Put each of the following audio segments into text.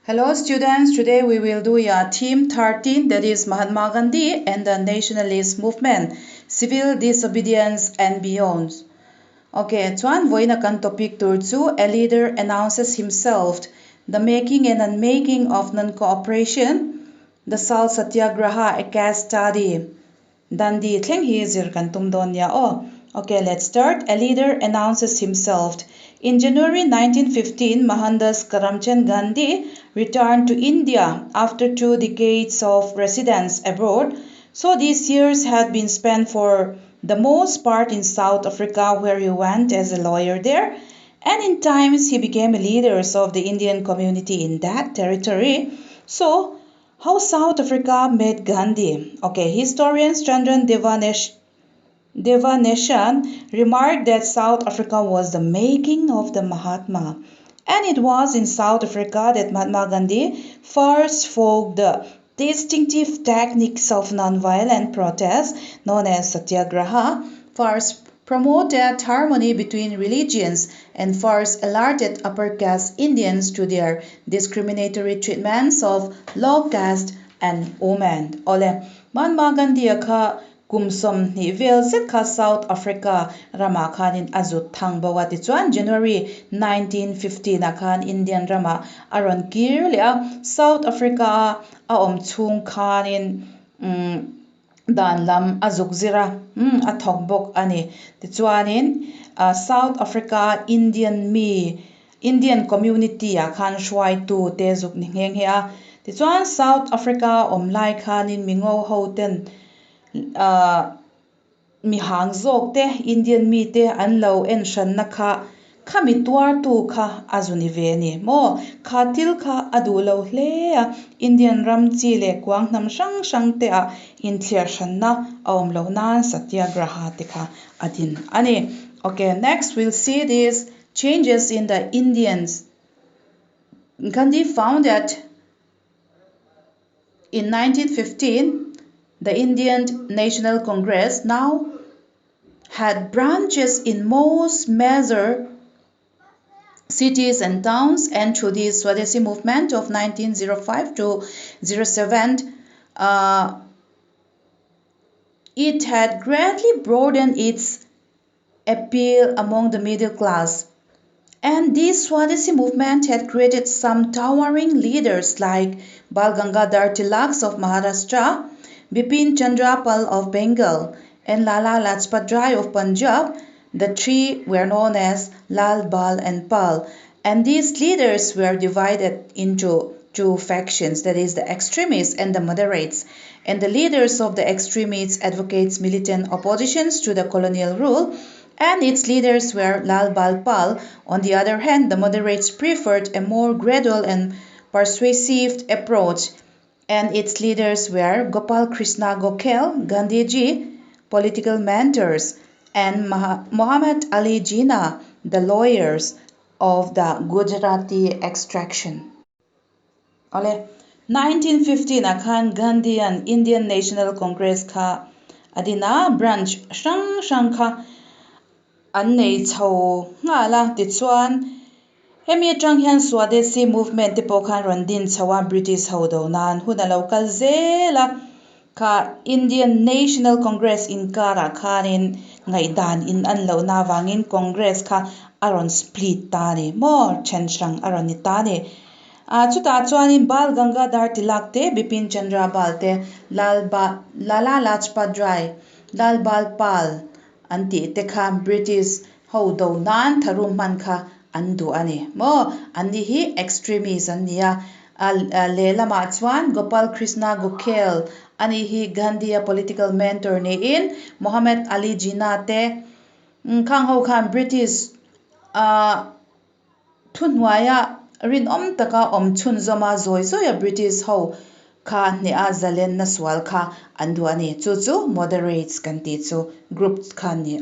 Hello students, today we will do theme 13, that is Mahatma Gandhi and the Nationalist movement, civil disobedience and beyond. Okay, chuan voina kan topic tur chu a leader announces himself, the making and unmaking of non-cooperation, the salt satyagraha, a case study. Dandi thleng hi zir kan tum don ya Okay, let's start. A leader announces himself. In January 1915, Mohandas Karamchand Gandhi returned to India after 2 decades of residence abroad. So these years had been spent for the most part in South Africa, where he went as a lawyer there. And in times he became a leader of the Indian community in that territory. So how South Africa met Gandhi? Okay, historians Chandran Devaneshan remarked that South Africa was the making of the Mahatma. And it was in South Africa that Mahatma Gandhi first forged the distinctive techniques of nonviolent protest known as satyagraha, first promoted harmony between religions, and first alerted upper caste Indians to their discriminatory treatments of low caste and women. Ole Mahatma Gandhi akha kumsom ni vel zet kha South Africa rama khanin azut thangba wa ti chuan January 1915 akhan Indian rama aron kir le South Africa a om chung khanin dan lam azuk zira a thok bok ani ti chuanin South Africa Indian community a khan shwai tu te zuk ni ngeng he a ti chuan South Africa om lai khanin mingo hoten mi hang zok te Indian mi te an lo en shan na kha mi tuar tu kha azuni ve ni mo kha til kha adu lo hle a Indian ram chi le kwang nam sang sang te a in thliar shan na awm lo nan satyagraha te kha adin ani. Okay, next we'll see these changes in the Indians. Gandhi found that in 1915 the Indian National Congress now had branches in most major cities and towns, and through the Swadeshi movement of 1905 to 07, it had greatly broadened its appeal among the middle class. And this Swadeshi movement had created some towering leaders like Bal Gangadhar Tilak of Maharashtra, Bipin Chandra Pal of Bengal, and Lala Lajpat Rai of Punjab. The three were known as Lal, Bal, and Pal. And these leaders were divided into two factions, that is, the extremists and the moderates. And the leaders of the extremists advocates militant oppositions to the colonial rule, and its leaders were Lal Bal Pal. On the other hand, the moderates preferred a more gradual and persuasive approach, and its leaders were Gopal Krishna Gokhale, Gandhiji, political mentors, and Muhammad Ali Jinnah, the lawyers of the Gujarati extraction. Ole 1915 akhan Gandhi and Indian National Congress kha adina branch sang kha an nei chho nga la ti chuan hemi atang hian Swadeshi movement te pawh khan ron din chhowa British ho do nan huna local zela kha Indian National Congress in kara khanin ngai dan in an lo na wangin Congress kha aron split ta ni more chenchang aron ni ta ni chuta chuanin Bal Gangadhar Tilak te Bipin Chandra Pal te Lala Lajpat Rai, Lal Bal Pal anti te kha British ho do nan tharum man kha andu ani mo ani hi extremist ania le lama chuan Gopal Krishna Gokhale ani hi Gandhi a political mentor ni in Muhammad Ali Jinnah te khang ho khan British thunwaya rin om taka om chun zoma zoi zoi British ho kha ne a zalen na swal kha andu ani chu moderates kan ti chu group khan ni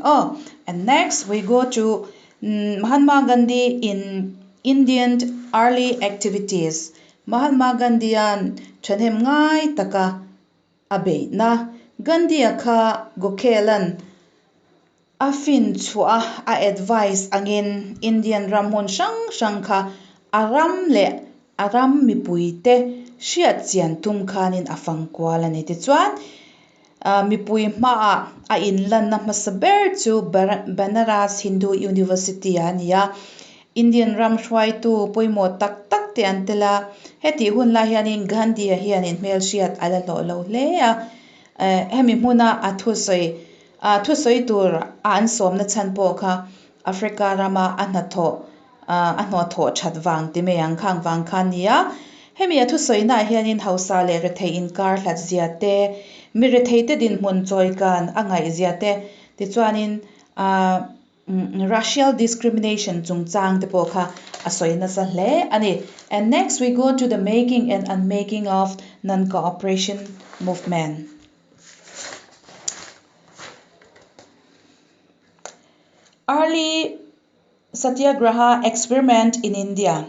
and next we go to Mahatma Gandhi in Indian early activities. Mahatma Gandhi an thanem ngai taka abe na Gandhi akha Gokhalan afin chua a advice angin Indian ramhun sang kha aram le aram mipui te hriat chian tum khanin afangkwal ani ti chuan mipui hma a inlan na hmasaber chu Banaras Hindu University ania Indian ramhruai tu poimo tak tak te antela heti hunla hianin Gandhi a hianin hmel hriat ala lo hle a hemi hmuna thusoi tur an somna chan po kha Africa rama anatho tho that wang ti me yang khang wang khan nia hemi thusoi na hianin hausa le re thei in kar hlat zia te mi re thei te din hmun choi kan angai zia te ti chuanin racial discrimination chungchang te po kha asoina sa hle ani. And next we go to the making and unmaking of non-cooperation movement. Early satyagraha experiment in India.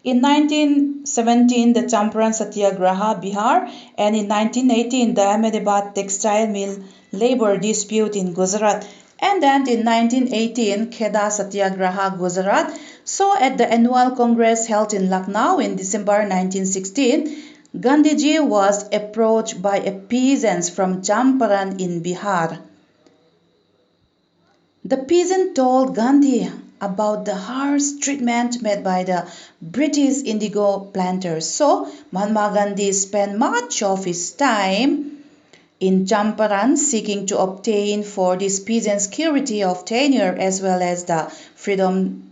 In 1917, the Champaran Satyagraha, Bihar, and in 1918, the Ahmedabad textile mill labor dispute in Gujarat, and then in 1918, Kheda Satyagraha, Gujarat. So, at the annual congress held in Lucknow in December 1916, Gandhiji was approached by a peasant from Champaran in Bihar. The peasant told Gandhi about the harsh treatment made by the British indigo planters. So, Mahatma Gandhi spent much of his time in Champaran seeking to obtain for these peasants security of tenure as well as the freedom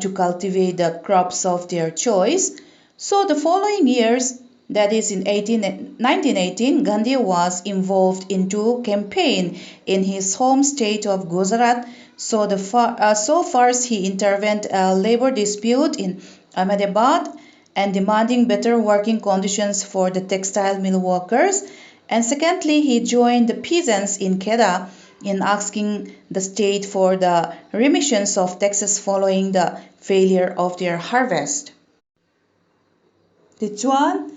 to cultivate the crops of their choice. So, the following years, that is in 1918, Gandhi was involved into campaign in his home state of Gujarat. So first he intervened a labor dispute in Ahmedabad and demanding better working conditions for the textile mill workers. And secondly, he joined the peasants in Kheda in asking the state for the remissions of taxes following the failure of their harvest. Tichuan,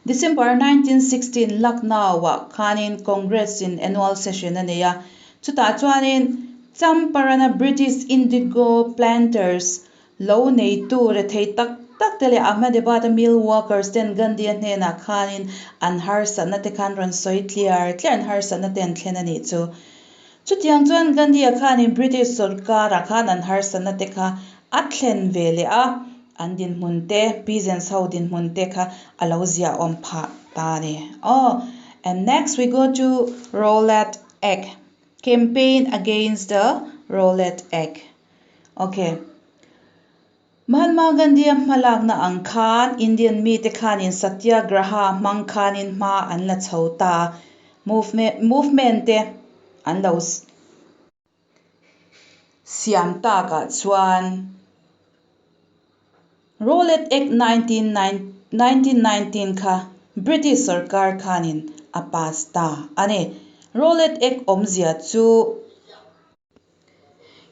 December 1916 Lucknow wa khanin Congress in annual session ania chuta chuanin Champarana British indigo planters lo nei tu re thei tak tak tele Ahmedabad mill workers ten Gandhi hne khanin an har sana te khan ron soi clear an har sana ten thlen ani chu chutiang chuan Gandhi a khanin British sarkar a khan an har sana te kha athlen vele a an din hmunte peasants ho din hmunte kha alo zia om pha ta ni. And next we go to Rowlatt Act, campaign against the Rowlatt Act. Okay, Mahatma Gandhi malak na ang khan Indian mi te khan in satyagraha mang khan in ma an la chhota movement te an lo siam ta ka chuan Rowlatt Act 1919 kha British sarkar khanin apas ta ane Rowlatt Act omzia chu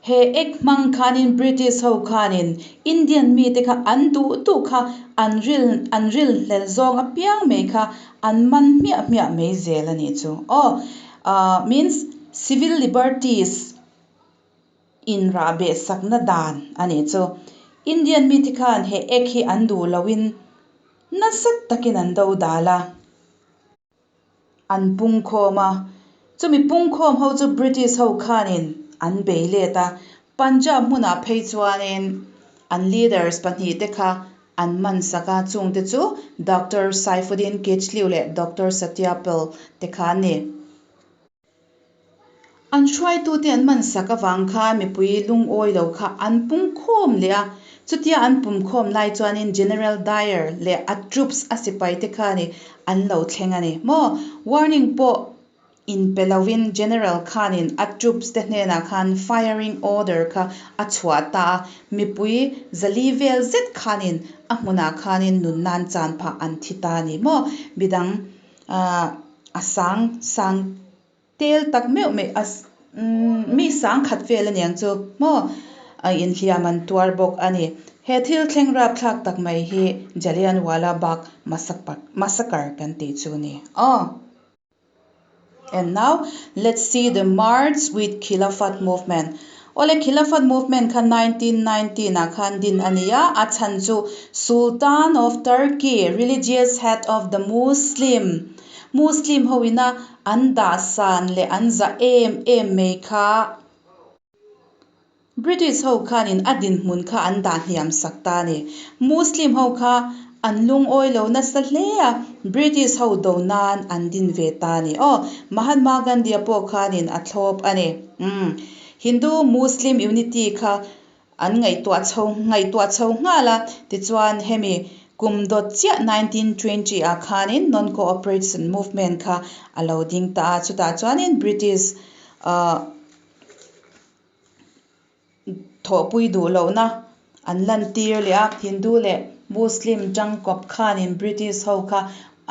he ek mang khanin British ho khanin Indian mi te kha an tu kha anril hlel zong apiang me kha an man mia me zel ani chu means civil liberties in rabe sakna dan ani chu Indian mi te khan he ek hi an du lawin nasat takin an do dala an pungkhoma chumi pungkhom ho chu British ho khanin an beile ta Punjab huna phei chuanin an leaders pahnih te kha an man saka chung te chu Dr. Saifuddin Kichliu le Dr. Satyapal te kha ni an hruai tu te an man saka wang kha mipui lung oi lo kha an pungkhom le a chutia an pumkhom lai chuanin General Dyer le a troops a sipai te kha ni an lo thleng ani mo warning po in Pelawin General khanin a troops te hna khan firing order kha a chhuata mipui zalivel zet khanin a hmuna khanin nunnan chan pha an thita ni mo bidang asang sang tel tak me mi sang khat vel ani ang chu mo in hliaman tuar bok ani he thil thleng rap thlak tak mai hi Jallianwala Bagh massacre kan ti chu ni And now let's see the March with Khilafat movement. ole khilafat movement khan 1919 na khan din ania achan chu Sultan of Turkey, religious head of the Muslim hoina anda san le anja em me kha British ho khan in adin mun kha an da hiam sakta ni Muslim ho kha an lung oi lo na sa hlea British ho do nan an din ve ta ni Mahatma Gandhi po khan in a thlop ani Hindu Muslim unity kha an ngai tua chho nga la ti chuan hemi kumdot chia 1920 a khan in non cooperation movement kha alo ding ta chuta chuan in British thopui du lo na an lan tir le a Hindu le Muslim jang kop khan in British ho kha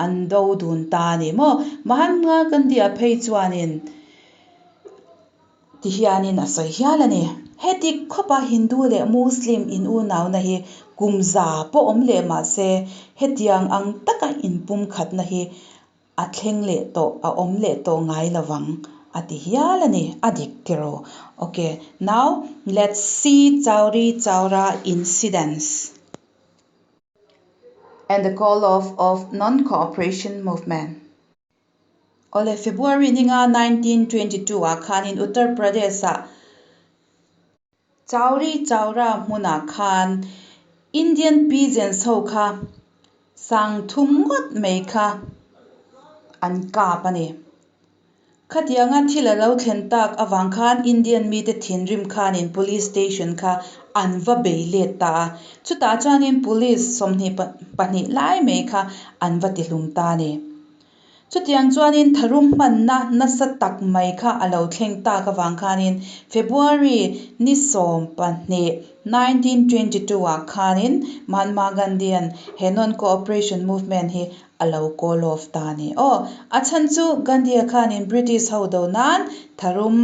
an do dun ta ni mo Mahatma Gandhi a phei chuan in ti hianin a sai hialani heti khopa Hindu le Muslim in u naw na hi kumza po om le ma se hetiang ang taka in pum khat na hi a thleng le to a om le to ngai lawang ati hialani adik tiro. Okay, now let's see Chowri Chowra incidents and the call of non-cooperation movement. Ole February ninga 1922 a khan in Uttar Pradesh a Chowri Chowra muna khan Indian peasants ho kha sang thum ngot mai kha an ka pani khatianga thila lo thlen tak awang khan Indian mi te thinrim khan in police station kha anwa beile ta chuta chuan in police somni pani lai me kha anwa ti hlum ta ni chutiang chuan in tharum manna nasa tak mai kha alo thleng ta ka wang khan in February ni som pani 1922 a khan in Mahatma Gandhi an henon cooperation movement hi alo call off ta ni achan chu Gandhi a khan in British ho do nan tharum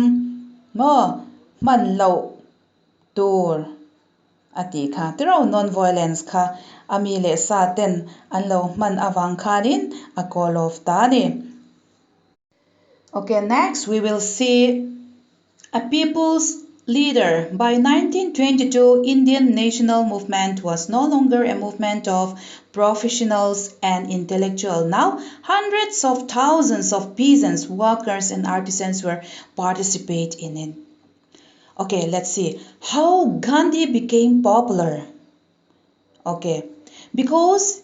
man lo tur ati kha tiro non violence kha ami le sa ten an lo man awang khan in a call off ta ni. Okay, next we will see a people's leader. By 1922, Indian national movement was no longer a movement of professionals and intellectuals. Now, hundreds of thousands of peasants, workers, and artisans were participate in it. Okay, let's see how Gandhi became popular. Okay, because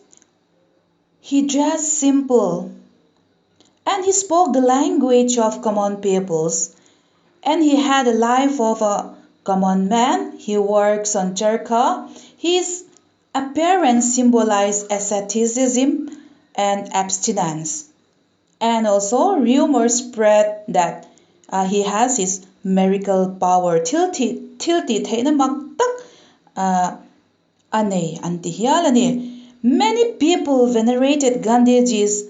he dressed simple and he spoke the language of common peoples. And he had a life of a common man. He works on charkha. His appearance symbolized asceticism and abstinence. And also rumors spread that he has his miracle power. Tilti theina maktak ane antihialani. Many people venerated Gandhiji's,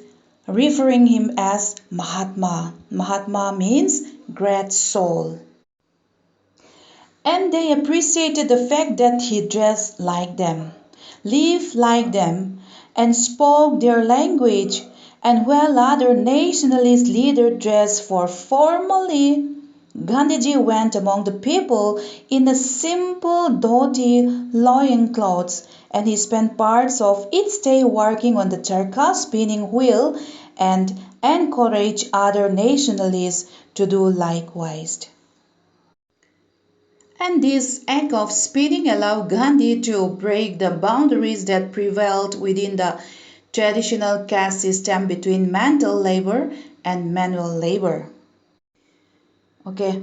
referring him as Mahatma. Mahatma means great soul. And they appreciated the fact that he dressed like them, lived like them, and spoke their language. And while other nationalist leaders dressed for formally, Gandhiji went among the people in a simple dhoti loincloths, and he spent parts of each day working on the charkha spinning wheel and encouraged other nationalists to do likewise. And this act of spinning allowed Gandhi to break the boundaries that prevailed within the traditional caste system between manual labor and manual labor. Okay,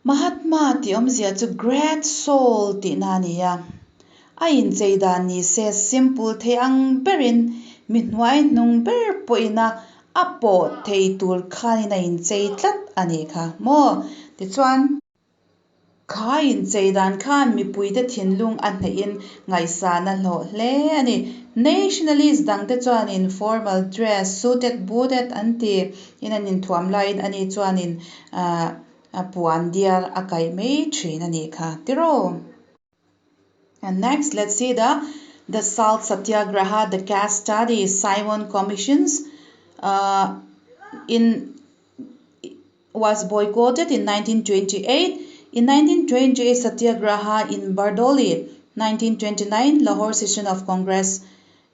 Mahatma ti omzia chu great soul ti nania. Ain cheidan ni se simple the ang berin minwai nung ber poina apo thei tur khanina in chei tlat ani kha mo ti chuan khain cheidan khan mi puite thinlung an in ngai sa na lo hle ani nationalist dang te chuan in formal dress suited booted anti in an in thuam line ani chuan in puan diar akai mei thin ani kha tiro. And next, let's see the salt satyagraha, the caste study, Simon commissions was boycotted in 1928. In 1928, Satyagraha in Bardoli. 1929, Lahore Session of Congress.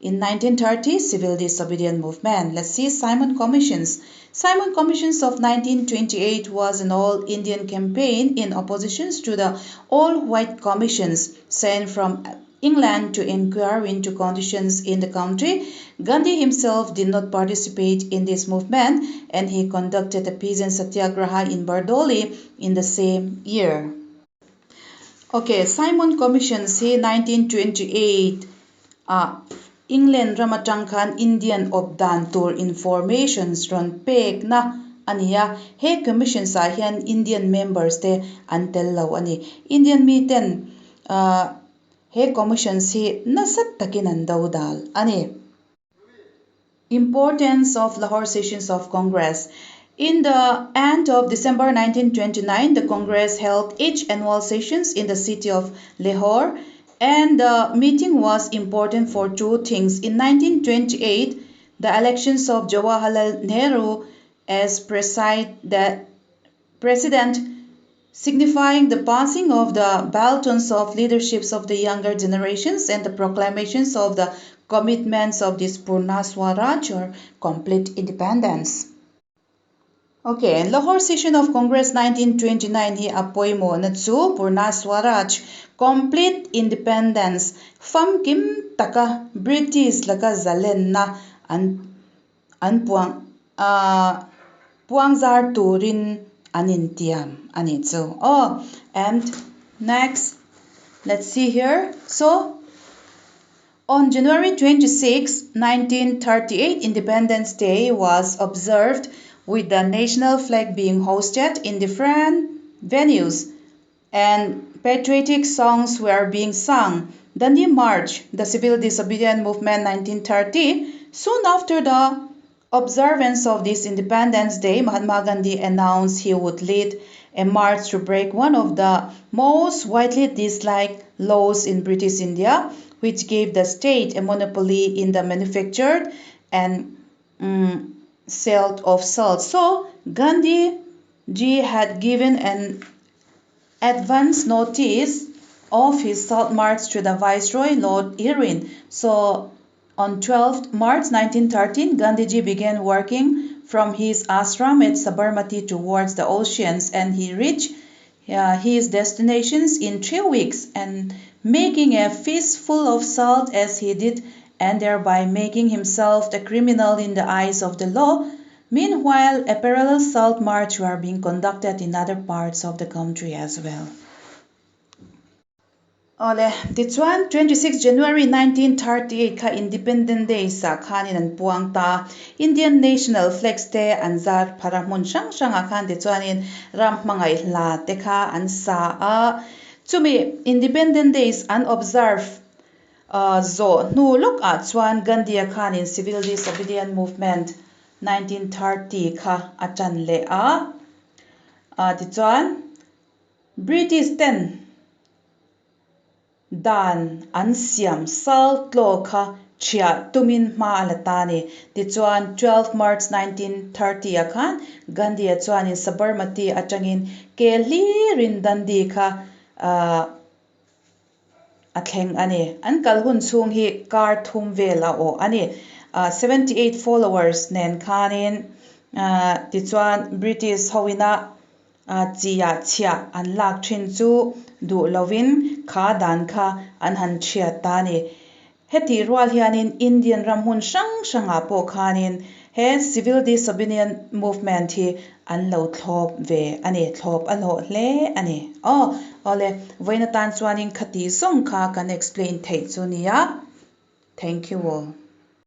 In 1930, Civil Disobedience Movement. Let's see Simon Commissions. Simon Commissions of 1928 was an all-Indian campaign in opposition to the all-white commissions sent from England to inquire into conditions in the country. Gandhi himself did not participate in this movement, and he conducted a peasant satyagraha in Bardoli in the same year. Okay, Simon Commission say 1928. England Ramatangkhan Indian Obdan Tour Informations ron pek na ania he commission sa hian Indian members te antel lo ani Indian mi ten he commission si nasat takin an dal ani. Importance of Lahore Sessions of Congress. In the end of December 1929, the Congress held its annual sessions in the city of Lahore, and the meeting was important for two things. In 1928, the elections of Jawaharlal Nehru as president, signifying the passing of the batons of leaderships of the younger generations and the proclamations of the commitments of this Purna Swaraj or complete independence. Okay, Lahore Session of Congress 1929 hi apoi mo na chu Purna Swaraj complete independence fam kim taka British laka zalen na an puangzar turin anintiam ani chu. Oh, and next let's see here. So on January 26, 1938, Independence Day was observed with the national flag being hosted in different venues and patriotic songs were being sung. Dandi March, the Civil Disobedience Movement 1930. Soon after the observance of this Independence Day, Mahatma Gandhi announced he would lead a march to break one of the most widely disliked laws in British India, which gave the state a monopoly in the manufactured and sale of salt. So Gandhi ji had given an advance notice of his salt march to the Viceroy Lord Irwin. So on 12th March 1913, Gandhiji began working from his ashram at Sabarmati towards the oceans, and he reached his destinations in 3 weeks, and making a fistful of salt as he did, and thereby making himself a criminal in the eyes of the law. Meanwhile, a parallel salt march were being conducted in other parts of the country as well. Ole, tichuan 26 January 1938 kha Independence Day sa khanin an puang ta Indian national flags te anzar pharamun sang sang akhan tichuanin ram mangai hla te kha an sa a chumi Independence Days an observe zo nu lok a chuan Gandhi khanin Civil Disobedience Movement 1930 kha achan le a tichuan British ten dan an siam salt law kha chia tumin ma alatani tichuan 12 March 1930 akhan Gandhi chuan in Sabarmati atangin kelhi rin dandi kha atheng ani an kalhun chung hi kar thum vela o ani 78 followers nen khanin tichuan British howina chia chia an lak thin chu du lovin kha dan kha an han chia tani heti rwal hianin Indian ramhun sang sanga po khanin he Civil Disobedience Movement hi an lo thlop ve ani thlop a lo hle ani ole voina tan chuanin khati song kha kan explain thei chu nia. Thank you all.